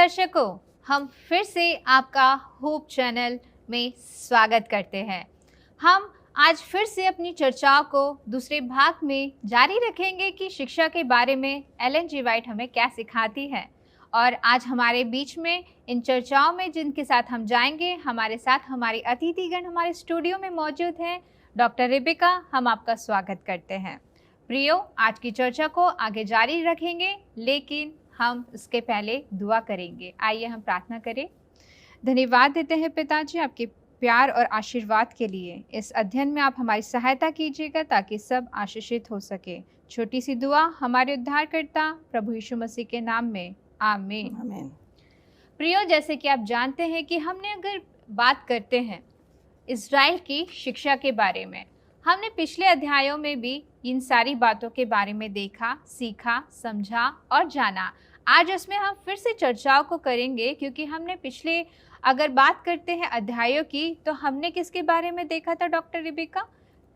दर्शकों, हम फिर से आपका होप चैनल में स्वागत करते हैं। हम आज फिर से अपनी चर्चाओं को दूसरे भाग में जारी रखेंगे कि शिक्षा के बारे में एलन जी वाइट हमें क्या सिखाती है। और आज हमारे बीच में इन चर्चाओं में जिनके साथ हम जाएंगे, हमारे साथ हमारी अतिथिगण हमारे स्टूडियो में मौजूद हैं। डॉक्टर रिबिका, हम आपका स्वागत करते हैं। प्रियो, आज की चर्चा को आगे जारी रखेंगे, लेकिन हम उसके पहले दुआ करेंगे। आइए हम प्रार्थना करें। धन्यवाद देते हैं पिताजी आपके प्यार और आशीर्वाद के लिए। इस अध्ययन में आप हमारी सहायता कीजिएगा ताकि सब आशीषित हो सके। छोटी सी दुआ हमारे उद्धारकर्ता प्रभु यीशु मसीह के नाम में, आमीन। आमीन। प्रियो, जैसे कि आप जानते हैं कि हमने अगर बात करते हैं इज़राइल की शिक्षा के बारे में, हमने पिछले अध्यायों में भी इन सारी बातों के बारे में देखा, सीखा, समझा और जाना। आज उसमें हम फिर से चर्चाओं को करेंगे, क्योंकि हमने पिछले अगर बात करते हैं अध्यायों की, तो हमने किसके बारे में देखा था डॉक्टर रिबिका?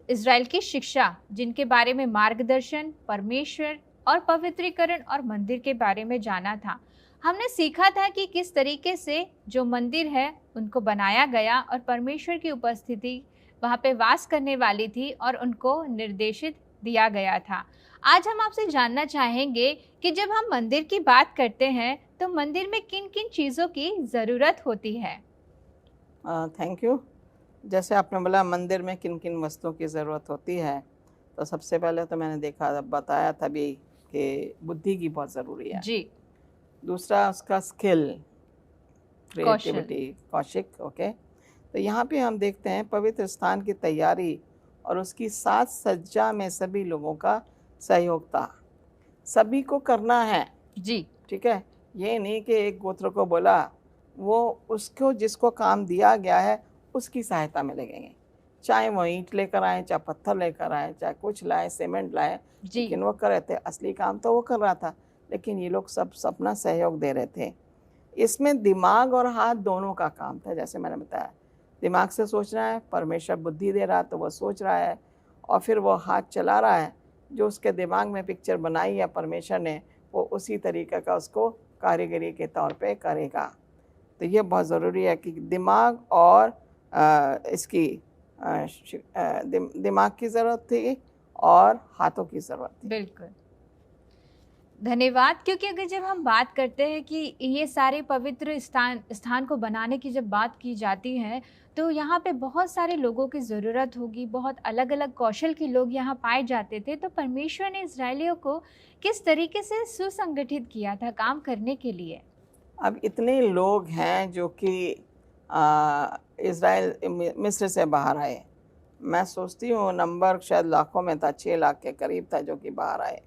इज़राइल की शिक्षा, जिनके बारे में मार्गदर्शन, परमेश्वर और पवित्रीकरण और मंदिर के बारे में जाना था। हमने सीखा था कि किस तरीके से जो मंदिर है उनको बनाया गया और परमेश्वर की उपस्थिति वहाँ पे वास करने वाली थी और उनको निर्देशित दिया गया था। आज हम आपसे जानना चाहेंगे कि जब हम मंदिर की बात करते हैं तो मंदिर में किन किन चीज़ों की ज़रूरत होती है? Thank you. जैसे आपने बोला मंदिर में किन किन वस्तुओं की ज़रूरत होती है, तो सबसे पहले तो मैंने देखा, बताया तभी कि बुद्धि की बहुत ज़रूरी है जी। दूसरा उसका स्किल, कौशल। क्रिएटिविटी, कौशिक। ओके, तो यहाँ पे हम देखते हैं पवित्र स्थान की तैयारी और उसकी साज सज्जा में सभी लोगों का सहयोग था। सभी को करना है। जी। ठीक है, ये नहीं कि एक गोत्र को बोला, वो उसको जिसको काम दिया गया है उसकी सहायता में लगेंगे, चाहे वो ईंट लेकर आए, चाहे पत्थर लेकर आए, चाहे कुछ लाए, सीमेंट लाए, लेकिन वो कर रहे थे। असली काम तो वो कर रहा था, लेकिन ये लोग सब अपना सहयोग दे रहे थे। इसमें दिमाग और हाथ दोनों का काम था। जैसे मैंने बताया, दिमाग से सोचना है, परमेश्वर बुद्धि दे रहा है तो वो सोच रहा है, और फिर वो हाथ चला रहा है, जो उसके दिमाग में पिक्चर बनाई है परमेश्वर ने, वो उसी तरीके का उसको कारीगरी के तौर पे करेगा। तो ये बहुत ज़रूरी है कि दिमाग और इसकी दिमाग की ज़रूरत थी और हाथों की ज़रूरत थी। बिल्कुल, धन्यवाद। क्योंकि अगर जब हम बात करते हैं कि ये सारे पवित्र स्थान को बनाने की जब बात की जाती है, तो यहाँ पे बहुत सारे लोगों की ज़रूरत होगी, बहुत अलग अलग कौशल के लोग यहाँ पाए जाते थे। तो परमेश्वर ने इजरायलियों को किस तरीके से सुसंगठित किया था काम करने के लिए? अब इतने लोग हैं जो कि इज़राइल मिस्र से बाहर आए। मैं सोचती हूँ नंबर शायद लाखों में था, 6 लाख के करीब था जो कि बाहर आए।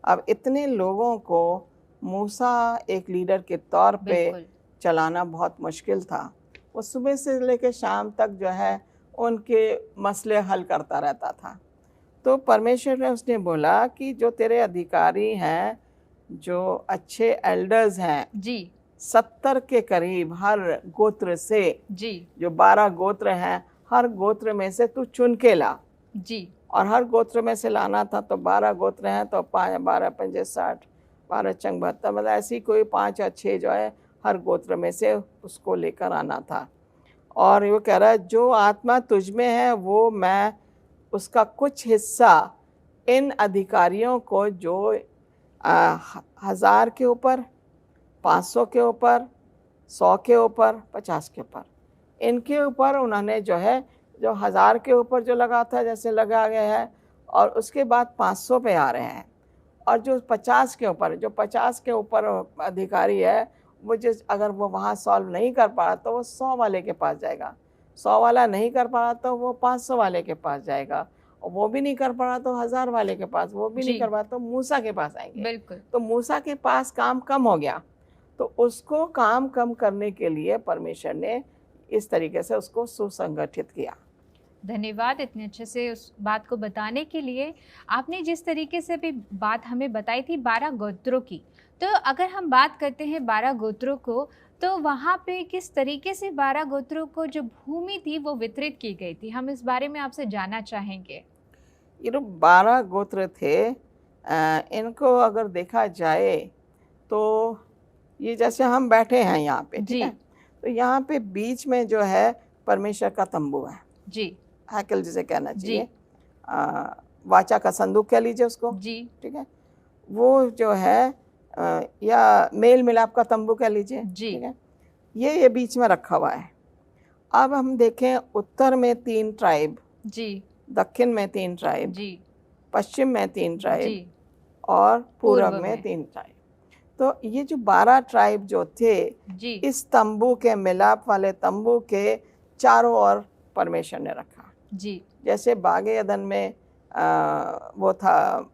अब इतने लोगों को मूसा एक लीडर के तौर पे चलाना बहुत मुश्किल था। वो सुबह से लेकर शाम तक जो है उनके मसले हल करता रहता था। तो परमेश्वर ने उसने बोला कि जो तेरे अधिकारी हैं, जो अच्छे एल्डर्स हैं जी, 70 के करीब हर गोत्र से, जी, जो 12 गोत्र हैं, हर गोत्र में से तू चुन के ला। जी, और हर गोत्र में से लाना था, तो 12 गोत्र हैं तो 12 पंजे 60, 12 चंग 72, मतलब ऐसी कोई 5 या 6 जो है हर गोत्र में से उसको लेकर आना था। और वो कह रहा है जो आत्मा तुझ में है वो मैं उसका कुछ हिस्सा इन अधिकारियों को, जो 1000 के ऊपर, 500 के ऊपर, 100 के ऊपर, 50 के ऊपर, इनके ऊपर उन्होंने जो है, जो 1000 के ऊपर जो लगा था जैसे लगा गया है, और उसके बाद 500 पे आ रहे हैं, और जो 50 के ऊपर, जो 50 के ऊपर अधिकारी है, वो जिस अगर वो वहाँ सॉल्व नहीं कर पा रहा तो वो 100 वाले के पास जाएगा, 100 वाला नहीं कर पा रहा तो वो 500 वाले के पास जाएगा, और वो भी नहीं कर पा रहा तो 1000 वाले के पास, वो भी नहीं कर पा तो मूसा के पास आएंगे। बिल्कुल। तो मूसा के पास काम कम हो गया, तो उसको काम कम करने के लिए परमेश्वर ने इस तरीके से उसको सुसंगठित किया। धन्यवाद इतने अच्छे से उस बात को बताने के लिए। आपने जिस तरीके से भी बात हमें बताई थी 12 गोत्रों की, तो अगर हम बात करते हैं 12 गोत्रों को, तो वहाँ पे किस तरीके से 12 गोत्रों को जो भूमि थी वो वितरित की गई थी, हम इस बारे में आपसे जानना चाहेंगे। ये जो 12 गोत्र थे, इनको अगर देखा जाए तो ये जैसे हम बैठे हैं यहाँ पे, जी। ठीक है, तो यहाँ पे बीच में जो है परमेश्वर का तंबू है, जी। हैकल जिसे कहना जी। चाहिए, वाचा का संदूक कह लीजिए उसको, जी। ठीक है, वो जो है या मेल मिलाप का तंबू कह लीजिए, जी। ठीक है, ये बीच में रखा हुआ है। अब हम देखें, उत्तर में 3 ट्राइब, जी। दक्षिण में 3 ट्राइब, जी। पश्चिम में 3 ट्राइब जी। और पूर्व पूर्व में में। 3 ट्राइब। तो ये जो 12 ट्राइब जो थे, जी। इस तंबू के, मिलाप वाले तंबू के चारों ओर परमेश्वर ने रखा। जी। जैसे बागे अदन में वो था,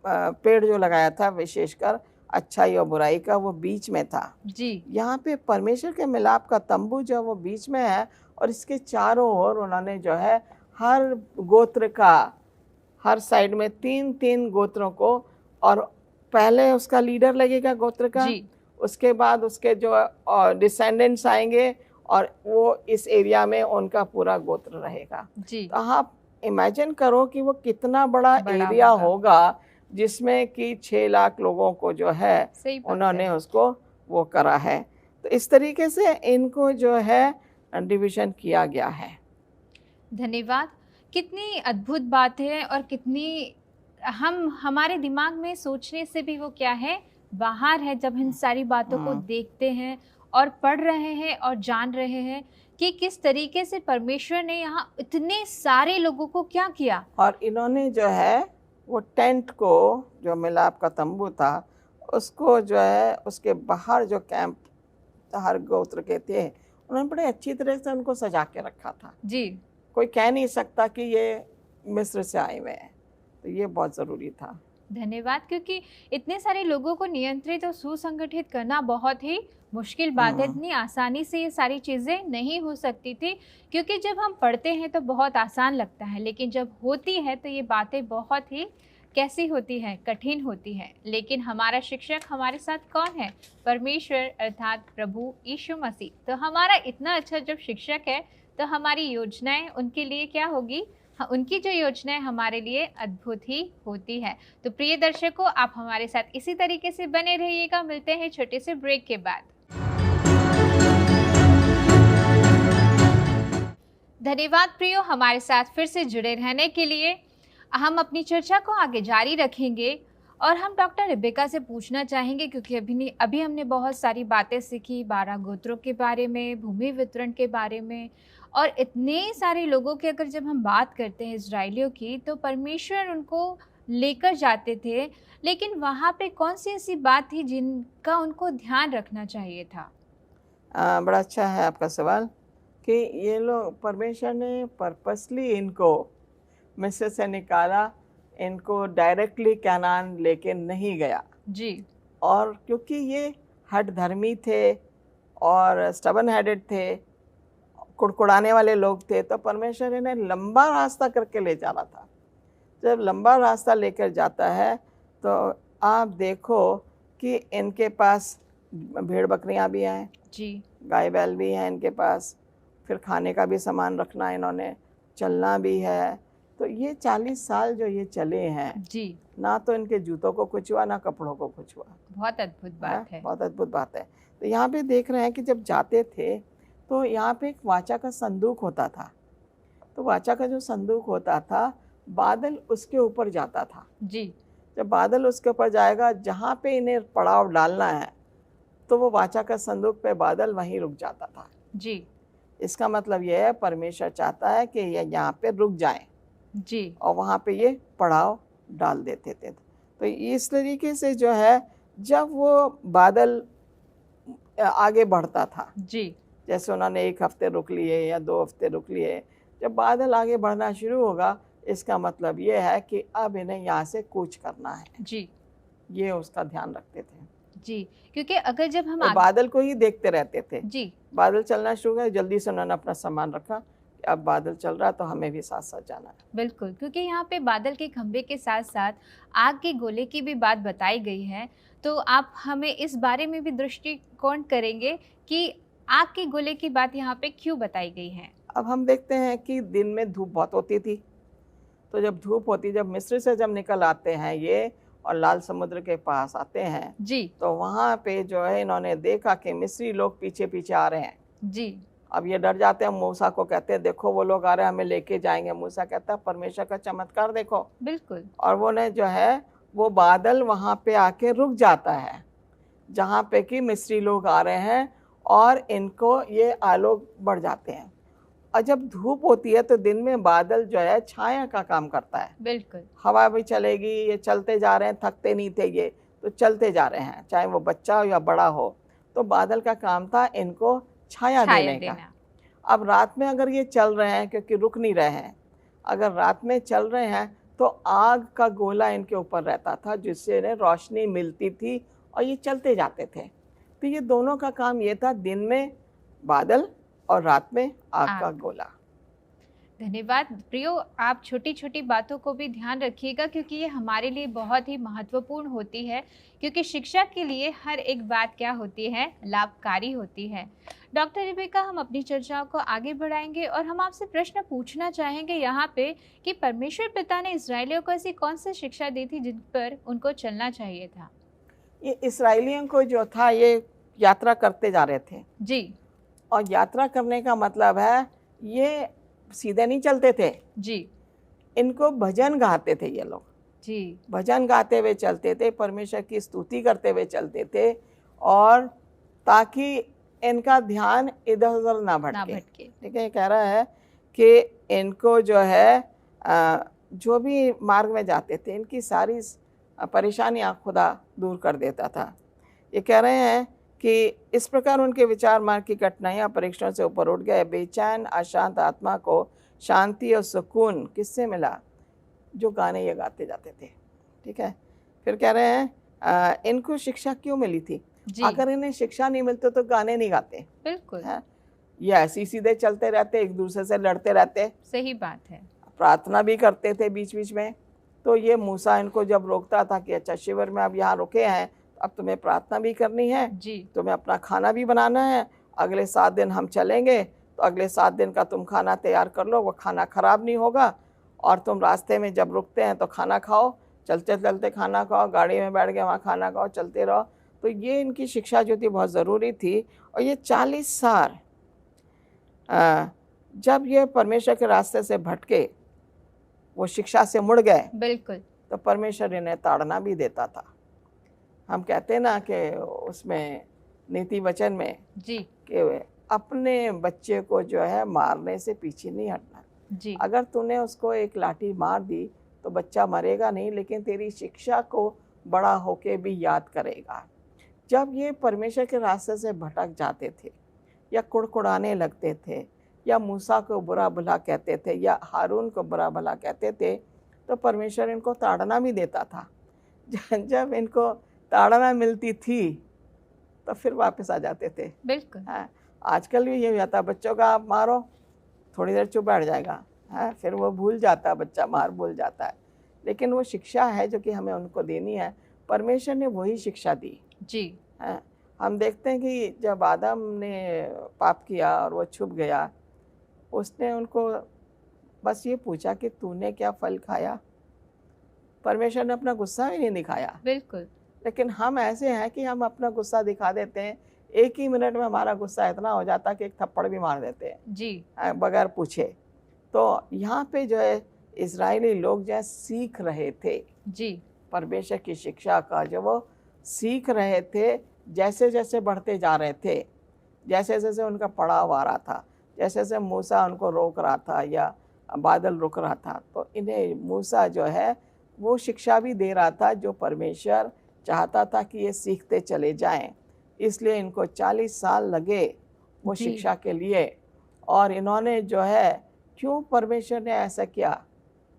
पेड़ जो लगाया था विशेषकर अच्छाई और बुराई का, वो बीच में था। जी। यहाँ पे परमेश्वर के मिलाप का तंबू जो वो बीच में है, और इसके चारों ओर उन्होंने जो है हर गोत्र का, हर साइड में 3-3 गोत्रों को, और पहले उसका लीडर लगेगा गोत्र का, जी। उसके बाद उसके जो डिसेंडेंट्स आएंगे, और वो इस एरिया में उनका पूरा गोत्र रहेगा। जी। तो आप इमेजिन करो कि वो कितना बड़ा एरिया होगा, जिसमें कि 6 लाख लोगों को जो है सही बात उन्होंने है। उसको वो करा है। तो इस तरीके से इनको जो है डिवीजन किया गया है। धन्यवाद। कितनी अद्भुत बात है, और कितनी हमारे दिमाग में सोचने से भी वो क्या है, बाहर है, जब इन सारी बातों को देखते हैं और पढ़ रहे हैं और जान रहे हैं कि किस तरीके से परमेश्वर ने यहाँ इतने सारे लोगों को क्या किया। और इन्होंने जो है वो टेंट को, जो मिलाप का तंबू था, उसको जो है उसके बाहर जो कैंप हर गोत्र के थे, उन्होंने बड़े अच्छी तरह से उनको सजा के रखा था। जी। कोई कह नहीं सकता कि ये मिस्र से आए हुए हैं। तो ये बहुत ज़रूरी था। धन्यवाद, क्योंकि इतने सारे लोगों को नियंत्रित और सुसंगठित करना बहुत ही मुश्किल बात है। इतनी आसानी से ये सारी चीज़ें नहीं हो सकती थी, क्योंकि जब हम पढ़ते हैं तो बहुत आसान लगता है, लेकिन जब होती है तो ये बातें बहुत ही कैसी होती हैं, कठिन होती हैं। लेकिन हमारा शिक्षक हमारे साथ कौन है? परमेश्वर, अर्थात प्रभु यीशु मसीह। तो हमारा इतना अच्छा जब शिक्षक है, तो हमारी योजनाएं उनके लिए क्या होगी? उनकी जो योजनाएं हमारे लिए अद्भुत ही होती है। तो प्रिय दर्शकों, आप हमारे साथ इसी तरीके से बने रहिएगा। मिलते हैं छोटे से ब्रेक के बाद। धन्यवाद प्रियो, हमारे साथ फिर से जुड़े रहने के लिए। हम अपनी चर्चा को आगे जारी रखेंगे, और हम डॉक्टर रिबेका से पूछना चाहेंगे, क्योंकि अभी हमने बहुत सारी बातें सीखी 12 गोत्रों के बारे में, भूमि वितरण के बारे में, और इतने सारे लोगों की अगर जब हम बात करते हैं इजराइलियों की, तो परमेश्वर उनको लेकर जाते थे, लेकिन वहाँ पे कौन सी ऐसी बात थी जिनका उनको ध्यान रखना चाहिए था? बड़ा अच्छा है आपका सवाल कि ये लोग, परमेश्वर ने पर्पसली इनको मिस्र से निकाला, इनको डायरेक्टली कनान लेके नहीं गया। जी। और क्योंकि ये हठ धर्मी थे और स्टबन हेडेड थे, कुड़कुड़ाने वाले लोग थे, तो परमेश्वर इन्हें लंबा रास्ता करके ले जाना था। जब लंबा रास्ता लेकर जाता है तो आप देखो कि इनके पास भेड़ बकरियां भी हैं, जी। गाय बैल भी हैं इनके पास, फिर खाने का भी सामान रखना, इन्होंने चलना भी है। तो ये 40 साल जो ये चले हैं, जी। ना तो इनके जूतों को कुछ हुआ, ना कपड़ों को कुछ हुआ। बहुत अद्भुत बात है। बहुत अद्भुत बात है। तो यहाँ पे देख रहे हैं कि जब जाते थे तो यहाँ पे एक वाचा का संदूक होता था। तो वाचा का जो संदूक होता था, बादल उसके ऊपर जाता था। जी। जब बादल उसके ऊपर जाएगा, जहाँ पे इन्हें पड़ाव डालना है, तो वो वाचा का संदूक पे बादल वहीं रुक जाता था। जी। इसका मतलब यह है, परमेश्वर चाहता है कि ये यहाँ पे रुक जाएं। जी। और वहाँ पे ये पड़ाव डाल देते थे। तो इस तरीके से जो है, जब वो बादल आगे बढ़ता था, जी। जैसे उन्होंने 1 हफ्ते रुक लिए या 2 हफ्ते रुक लिए, जब बादल आगे बढ़ना शुरू होगा, इसका मतलब ये है कि अब इन्हें यहाँ से कूच करना है। जी। ये उसका ध्यान रखते थे। जी, क्योंकि अगर जब हम बादल को ही देखते रहते थे। जी। बादल चलना शुरू हुआ, जल्दी से उन्होंने अपना सामान रखा कि अब बादल चल रहा है तो हमें भी साथ साथ जाना है। बिल्कुल, क्योंकि यहाँ पे बादल के खंभे के साथ साथ आग के गोले की भी बात बताई गई है। तो आप हमें इस बारे में भी दृष्टिकोण करेंगे कि आग के गोले की बात यहाँ पे क्यों बताई गई है? अब हम देखते हैं कि दिन में धूप बहुत होती थी, तो जब धूप होती, जब मिस्र से जब निकल आते हैं ये, और लाल समुद्र के पास आते हैं जी तो वहाँ पे जो है इन्होंने देखा कि मिस्री लोग पीछे पीछे आ रहे हैं। जी अब ये डर जाते हैं, मूसा को कहते हैं देखो वो लोग आ रहे हैं, हमें लेके जाएंगे। मूसा कहता है परमेश्वर का चमत्कार देखो। बिल्कुल और वो ने जो है वो बादल वहाँ पे आके रुक जाता है जहाँ पे कि मिस्री लोग आ रहे हैं और इनको ये आलोक बढ़ जाते हैं। और जब धूप होती है तो दिन में बादल जो है छाया का काम करता है। बिल्कुल हवा भी चलेगी, ये चलते जा रहे हैं, थकते नहीं थे ये, तो चलते जा रहे हैं, चाहे वो बच्चा हो या बड़ा हो। तो बादल का काम था इनको छाया देने का। अब रात में अगर ये चल रहे हैं, क्योंकि रुक नहीं रहे हैं, अगर रात में चल रहे हैं तो आग का गोला इनके ऊपर रहता था जिससे इन्हें रोशनी मिलती थी और ये चलते जाते थे। तो ये दोनों का काम ये था, दिन में बादल और रात में आग का गोला। धन्यवाद प्रियो, आप छोटी छोटी बातों को भी ध्यान रखिएगा क्योंकि ये हमारे लिए बहुत ही महत्वपूर्ण होती है, क्योंकि शिक्षा के लिए हर एक बात क्या होती है, लाभकारी होती है। डॉक्टर रिबेका, हम अपनी चर्चाओं को आगे बढ़ाएंगे और हम आपसे प्रश्न पूछना चाहेंगे यहाँ पे कि परमेश्वर पिता ने इजरायलियों को ऐसी कौन सी शिक्षा दी थी जिन पर उनको चलना चाहिए था? ये इस्राएलियों को जो था ये यात्रा करते जा रहे थे जी, और यात्रा करने का मतलब है ये सीधे नहीं चलते थे जी, इनको भजन गाते थे ये लोग। जी, भजन गाते हुए चलते थे, परमेश्वर की स्तुति करते हुए चलते थे, और ताकि इनका ध्यान इधर उधर ना भटके। ठीक है, कह रहा है कि इनको जो है जो भी मार्ग में जाते थे इनकी सारी परेशानियां खुदा दूर कर देता था। ये कह रहे हैं कि इस प्रकार उनके विचार मार्ग की कठिनाइयां परीक्षणों से ऊपर उठ गए। बेचैन अशांत आत्मा को शांति और सुकून किससे मिला? जो गाने ये गाते जाते थे। ठीक है, फिर कह रहे हैं इनको शिक्षा क्यों मिली थी? अगर इन्हें शिक्षा नहीं मिलती तो गाने नहीं गाते। बिल्कुल है, ये ऐसे सीधे चलते रहते, एक दूसरे से लड़ते रहते। सही बात है। प्रार्थना भी करते थे बीच बीच में। तो ये मूसा इनको जब रोकता था कि अच्छा शिविर में अब यहाँ रुके हैं, अब तुम्हें प्रार्थना भी करनी है जी, तुम्हें अपना खाना भी बनाना है, अगले 7 दिन हम चलेंगे तो अगले 7 दिन का तुम खाना तैयार कर लो, वो खाना खराब नहीं होगा, और तुम रास्ते में जब रुकते हैं तो खाना खाओ, चलते चलते खाना खाओ, गाड़ी में बैठ के वहाँ खाना खाओ, चलते रहो। तो ये इनकी शिक्षा जो थी बहुत ज़रूरी थी। और ये 40 साल जब ये परमेश्वर के रास्ते से भटके, वो शिक्षा से मुड़ गए, बिल्कुल, तो परमेश्वर इन्हें ताड़ना भी देता था। हम कहते हैं ना कि उसमें नीति वचन में जी, कि अपने बच्चे को जो है मारने से पीछे नहीं हटना। जी, अगर तूने उसको एक लाठी मार दी तो बच्चा मरेगा नहीं, लेकिन तेरी शिक्षा को बड़ा होके भी याद करेगा। जब ये परमेश्वर के रास्ते से भटक जाते थे या कुड़कुड़ाने लगते थे या मूसा को बुरा भला कहते थे या हारून को बुरा भला कहते थे, तो परमेश्वर इनको ताड़ना भी देता था। जब इनको ताड़ना मिलती थी तो फिर वापस आ जाते थे। बिल्कुल, आजकल भी ये जाता, बच्चों का आप मारो थोड़ी देर चुप बैठ जाएगा, है, फिर वो भूल जाता, बच्चा मार भूल जाता है। लेकिन वो शिक्षा है जो कि हमें उनको देनी है। परमेश्वर ने वही शिक्षा दी। जी, है, हम देखते हैं कि जब आदम ने पाप किया और वो छुप गया, उसने उनको बस ये पूछा कि तूने क्या फल खाया। परमेश्वर ने अपना गुस्सा भी नहीं दिखाया। बिल्कुल, लेकिन हम ऐसे हैं कि हम अपना गुस्सा दिखा देते हैं, एक ही मिनट में हमारा गुस्सा इतना हो जाता है कि एक थप्पड़ भी मार देते हैं जी, बगैर पूछे। तो यहाँ पे जो है इजरायली लोग जो है सीख रहे थे जी, परमेश्वर की शिक्षा का, जो वो सीख रहे थे जैसे जैसे बढ़ते जा रहे थे, जैसे जैसे उनका पड़ाव आ रहा था, जैसे जैसे मूसा उनको रोक रहा था या बादल रुक रहा था, तो इन्हें मूसा जो है वो शिक्षा भी दे रहा था जो परमेश्वर चाहता था कि ये सीखते चले जाएं। इसलिए इनको 40 साल लगे वो शिक्षा के लिए। और इन्होंने जो है, क्यों परमेश्वर ने ऐसा किया?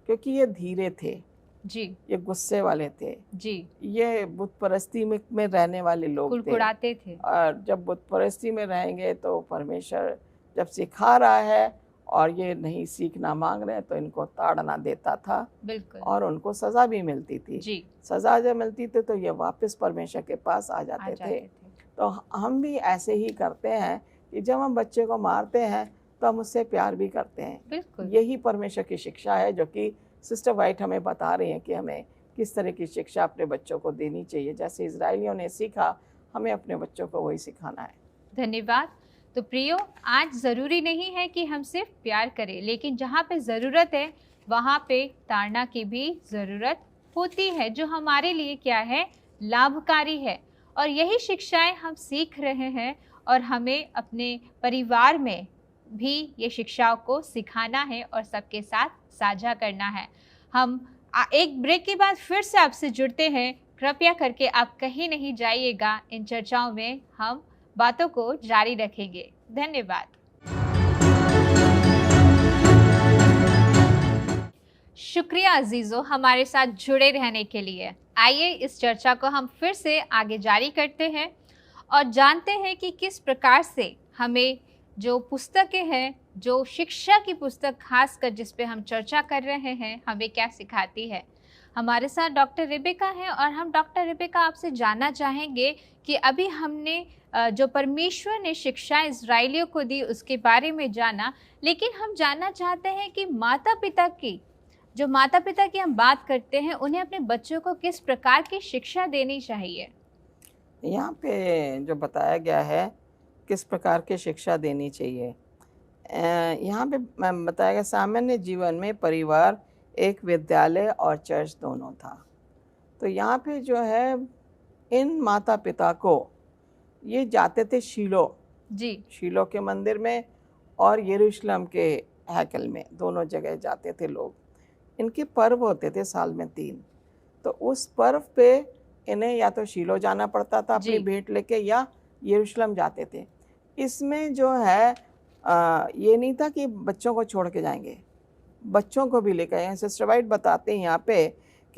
क्योंकि ये धीरे थे जी, ये गुस्से वाले थे जी, ये बुत परस्ती में रहने वाले लोग थे। कुड़कुड़ाते थे। और जब बुत परस्ती में रहेंगे तो परमेश्वर जब सिखा रहा है और ये नहीं सीखना मांग रहे तो इनको ताड़ना देता था। बिल्कुल, और उनको सज़ा भी मिलती थी। जी, सज़ा जब मिलती थी तो ये वापस परमेश्वर के पास आ जाते थे। तो हम भी ऐसे ही करते हैं कि जब हम बच्चे को मारते हैं तो हम उससे प्यार भी करते हैं। बिल्कुल, यही परमेश्वर की शिक्षा है जो कि सिस्टर वाइट हमें बता रही हैं कि हमें किस तरह की शिक्षा अपने बच्चों को देनी चाहिए। जैसे इजरायलियों ने सीखा, हमें अपने बच्चों को वही सिखाना है। धन्यवाद। तो प्रियो, आज ज़रूरी नहीं है कि हम सिर्फ प्यार करें, लेकिन जहाँ पे ज़रूरत है वहाँ पे ताड़ना की भी ज़रूरत होती है, जो हमारे लिए क्या है, लाभकारी है। और यही शिक्षाएं हम सीख रहे हैं और हमें अपने परिवार में भी ये शिक्षाओं को सिखाना है और सबके साथ साझा करना है। हम एक ब्रेक के बाद फिर से आपसे जुड़ते हैं। कृपया करके आप कहीं नहीं जाइएगा, इन चर्चाओं में हम बातों को जारी रखेंगे। धन्यवाद। शुक्रिया अजीजों, हमारे साथ जुड़े रहने के लिए। आइए इस चर्चा को हम फिर से आगे जारी करते हैं और जानते हैं कि किस प्रकार से हमें जो पुस्तकें हैं, जो शिक्षा की पुस्तक खासकर जिस पे हम चर्चा कर रहे हैं, हमें क्या सिखाती है। हमारे साथ डॉक्टर रिबेका हैं और हम डॉक्टर रिबेका आपसे जानना चाहेंगे कि अभी हमने जो परमेश्वर ने शिक्षा इजराइलियों को दी उसके बारे में जाना, लेकिन हम जानना चाहते हैं कि माता पिता की हम बात करते हैं, उन्हें अपने बच्चों को किस प्रकार की शिक्षा देनी चाहिए। यहाँ पे जो बताया गया है किस प्रकार की शिक्षा देनी चाहिए, यहाँ पे बताया गया सामान्य जीवन में परिवार एक विद्यालय और चर्च दोनों था। तो यहाँ पे जो है इन माता पिता को ये जाते थे शीलो के मंदिर में और यरूशलेम के हैकल में, दोनों जगह जाते थे लोग। इनके पर्व होते थे साल में 3, तो उस पर्व पे इन्हें या तो शीलो जाना पड़ता था अपनी भेंट लेके, या यरूशलेम जाते थे। इसमें जो है ये नहीं था कि बच्चों को छोड़ के जाएंगे, बच्चों को भी लेकर आए। सिस्टर वाइट बताते हैं यहाँ पे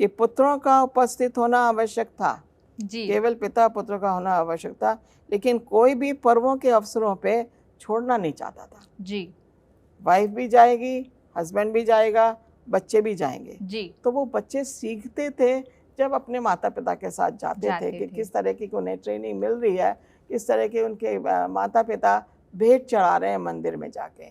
कि पुत्रों का उपस्थित होना आवश्यक था, केवल पिता पुत्र का होना आवश्यक था, लेकिन कोई भी पर्वों के अवसरों पे छोड़ना नहीं चाहता था। वाइफ भी जाएगी, हस्बैंड भी जाएगा, बच्चे भी जाएंगे। तो वो बच्चे सीखते थे जब अपने माता पिता के साथ जाते थे कि किस तरह की उन्हें ट्रेनिंग मिल रही है, किस तरह के उनके माता पिता भेंट चढ़ा रहे हैं मंदिर में जाके।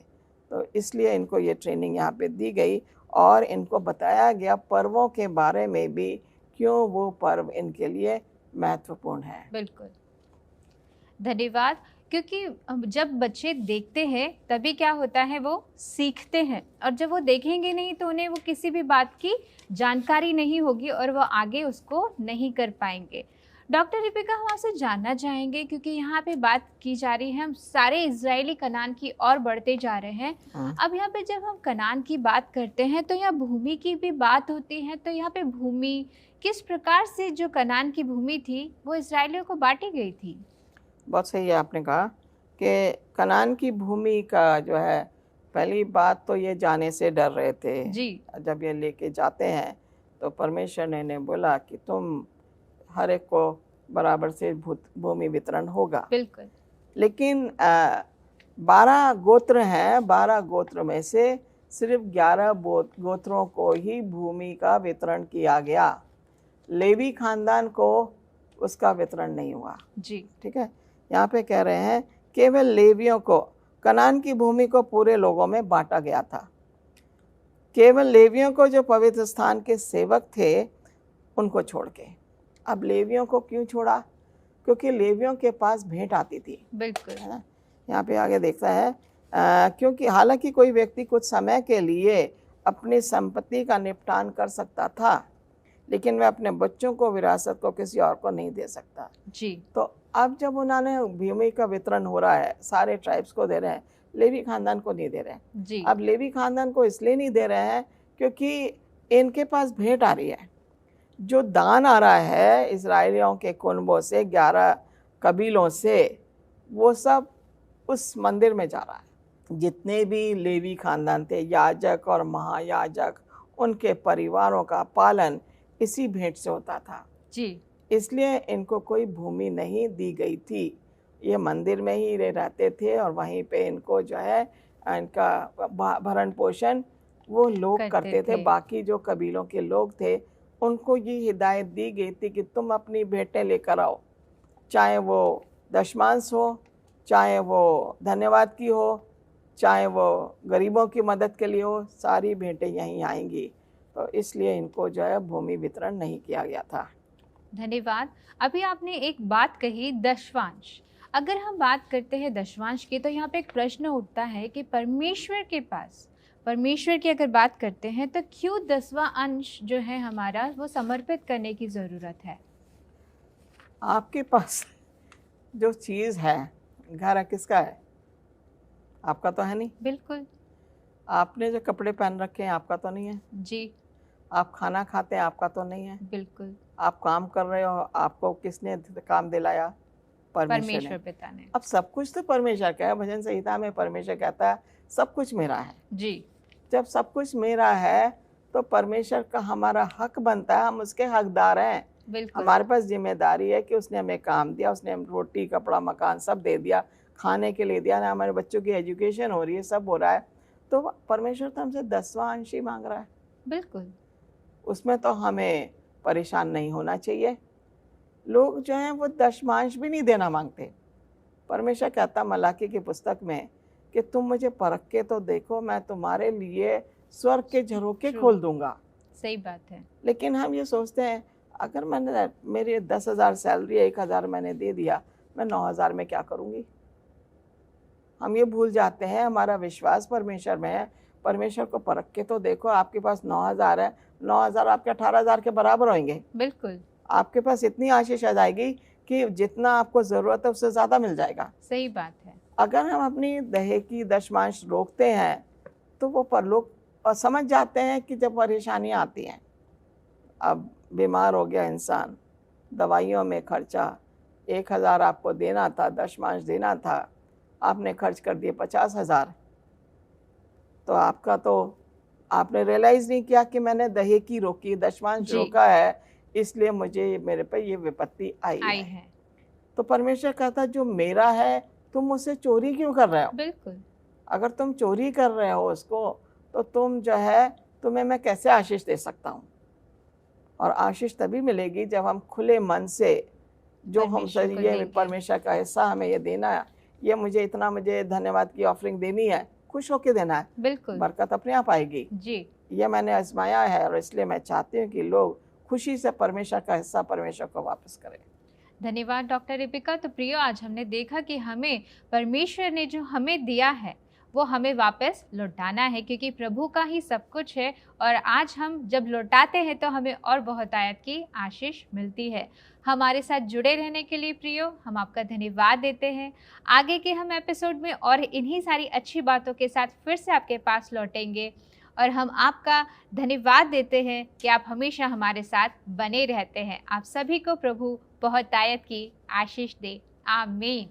तो इसलिए इनको ये ट्रेनिंग यहाँ पे दी गई और इनको बताया गया पर्वों के बारे में भी, क्यों वो पर्व इनके लिए महत्वपूर्ण है। बिल्कुल, धन्यवाद। क्योंकि जब बच्चे देखते हैं तभी क्या होता है, वो सीखते हैं, और जब वो देखेंगे नहीं तो उन्हें वो किसी भी बात की जानकारी नहीं होगी और वो आगे उसको नहीं कर पाएंगे। डॉक्टर रिबेका, हम आपसे जानना चाहेंगे, क्योंकि यहाँ पे बात की जा रही है, हम सारे इजरायली कनान की ओर बढ़ते जा रहे हैं। अब यहाँ पे जब हम कनान की बात करते हैं तो यहाँ भूमि की भी बात होती है। तो यहाँ पे भूमि किस प्रकार से जो कनान की भूमि थी वो इजरायलियों को बांटी गई थी? बहुत सही है आपने कहा कि कनान की भूमि का जो है, पहली बात तो ये जाने से डर रहे थे जब ये लेके जाते हैं, तो परमेश्वर ने इन्हें बोला कि तुम हर एक को बराबर से भूमि वितरण होगा। बिल्कुल। लेकिन 12 गोत्र हैं, 12 गोत्र में से सिर्फ 11 गोत्रों को ही भूमि का वितरण किया गया। लेवी खानदान को उसका वितरण नहीं हुआ। ठीक है, यहाँ पे कह रहे हैं केवल लेवियों को कनान की भूमि को पूरे लोगों में बांटा गया था। केवल लेवियों को जो पवित्र स्थान के सेवक थे उनको छोड़ के। अब लेवियों को क्यों छोड़ा? क्योंकि लेवियों के पास भेंट आती थी। बिल्कुल, है ना। यहाँ पे आगे देखता है क्योंकि हालांकि कोई व्यक्ति कुछ समय के लिए अपनी संपत्ति का निपटान कर सकता था, लेकिन वह अपने बच्चों को विरासत को किसी और को नहीं दे सकता। तो अब जब उन्होंने भूमि का वितरण हो रहा है, सारे ट्राइब्स को दे रहे हैं, लेवी खानदान को नहीं दे रहे हैं। अब लेवी खानदान को इसलिए नहीं दे रहे हैं क्योंकि इनके पास भेंट आ रही है। जो दान आ रहा है इजराइलियों के कुनबों से, 11 कबीलों से, वो सब उस मंदिर में जा रहा है। जितने भी लेवी खानदान थे, याजक और महायाजक, उनके परिवारों का पालन इसी भेंट से होता था। इसलिए इनको कोई भूमि नहीं दी गई थी। ये मंदिर में ही रहते थे और वहीं पे इनको जो है इनका भरण पोषण वो लोग करते थे। बाकी जो कबीलों के लोग थे उनको ये हिदायत दी गई थी कि तुम अपनी भेंटें लेकर आओ, चाहे वो दशमांश हो, चाहे वो धन्यवाद की हो, चाहे वो गरीबों की मदद के लिए हो, सारी भेंटें यहीं आएंगी। तो इसलिए इनको जो है भूमि वितरण नहीं किया गया था। धन्यवाद। अभी आपने एक बात कही, दशवांश। अगर हम बात करते हैं दशवांश की, तो यहाँ पे एक प्रश्न उठता है कि परमेश्वर के पास, परमेश्वर की अगर बात करते हैं तो क्यों 10वां अंश जो है हमारा वो समर्पित करने की ज़रूरत है? आपके पास जो चीज़ है, घर है, किसका है? आपका तो है नहीं। बिल्कुल। आपने जो कपड़े पहन रखे हैं आपका तो नहीं है। जी। आप खाना खाते हैं आपका तो नहीं है। बिल्कुल। आप काम कर रहे हो, आपको किसने काम दिलाया? परमेश्वर परमेश्वर ने। पिता ने। अब सब कुछ तो परमेश्वर का है। भजन संहिता में परमेश्वर कहता है सब कुछ मेरा है। जी। जब सब कुछ मेरा है तो परमेश्वर का हमारा हक बनता है, हम उसके हकदार हैं। बिल्कुल। हमारे पास जिम्मेदारी है कि उसने हमें काम दिया, उसने हमें रोटी कपड़ा मकान सब दे दिया, खाने के लिए दिया ना, हमारे बच्चों की एजुकेशन हो रही है, सब हो रहा है। तो परमेश्वर तो हमसे 10वां अंश ही मांग रहा है। बिल्कुल। उसमें तो हमें परेशान नहीं होना चाहिए। लोग जो हैं वो दशमांश भी नहीं देना मांगते। परमेश्वर कहता मलाकी की पुस्तक में कि तुम मुझे परख के तो देखो, मैं तुम्हारे लिए स्वर्ग के झरोके खोल दूंगा। सही बात है। लेकिन हम ये सोचते हैं अगर मैंने मेरी 10,000 सैलरी 1,000 मैंने दे दिया, मैं 9,000 में क्या करूँगी? हम ये भूल जाते हैं हमारा विश्वास परमेश्वर में है। परमेश्वर को परख के तो देखो, आपके पास 9,000 है, 9,000 आपके 18,000 के बराबर होंगे। बिल्कुल। आपके पास इतनी आशीष आ जाएगी कि जितना आपको ज़रूरत है उससे ज़्यादा मिल जाएगा। सही बात है। अगर हम अपनी दहे की दशमांश रोकते हैं तो वो परलोक और समझ जाते हैं कि जब परेशानियाँ आती हैं, अब बीमार हो गया इंसान, दवाइयों में खर्चा 1,000 आपको देना था, दशमांश देना था, आपने खर्च कर दिए 50,000। तो आपने रियलाइज़ नहीं किया कि मैंने दहे की रोकी, दशमांश रोका है, इसलिए मुझे मेरे पे ये विपत्ति आई है। तो परमेश्वर कहता जो मेरा है तुम मुझसे चोरी क्यों कर रहे हो? बिल्कुल। अगर तुम चोरी कर रहे हो उसको, तो तुम जो है, तुम्हें मैं कैसे आशीष दे सकता हूँ? और आशीष तभी मिलेगी जब हम खुले मन से जो हम ये परमेश्वर का हिस्सा हमें ये देना है, ये मुझे धन्यवाद की ऑफरिंग देनी है, खुश होकर देना है। बिल्कुल। बरकत अपने आप आएगी। जी। ये मैंने आजमाया है और इसलिए मैं चाहती हूँ कि लोग खुशी से परमेश्वर का हिस्सा परमेश्वर को वापस करें। धन्यवाद डॉक्टर रिपिका। तो प्रियो, आज हमने देखा कि हमें परमेश्वर ने जो हमें दिया है वो हमें वापस लौटाना है, क्योंकि प्रभु का ही सब कुछ है। और आज हम जब लौटाते हैं तो हमें और बहुतायत की आशीष मिलती है। हमारे साथ जुड़े रहने के लिए प्रियो, हम आपका धन्यवाद देते हैं। आगे के हम एपिसोड में और इन्हीं सारी अच्छी बातों के साथ फिर से आपके पास लौटेंगे। और हम आपका धन्यवाद देते हैं कि आप हमेशा हमारे साथ बने रहते हैं। आप सभी को प्रभु बहुतायत की आशीष दे। आमीन।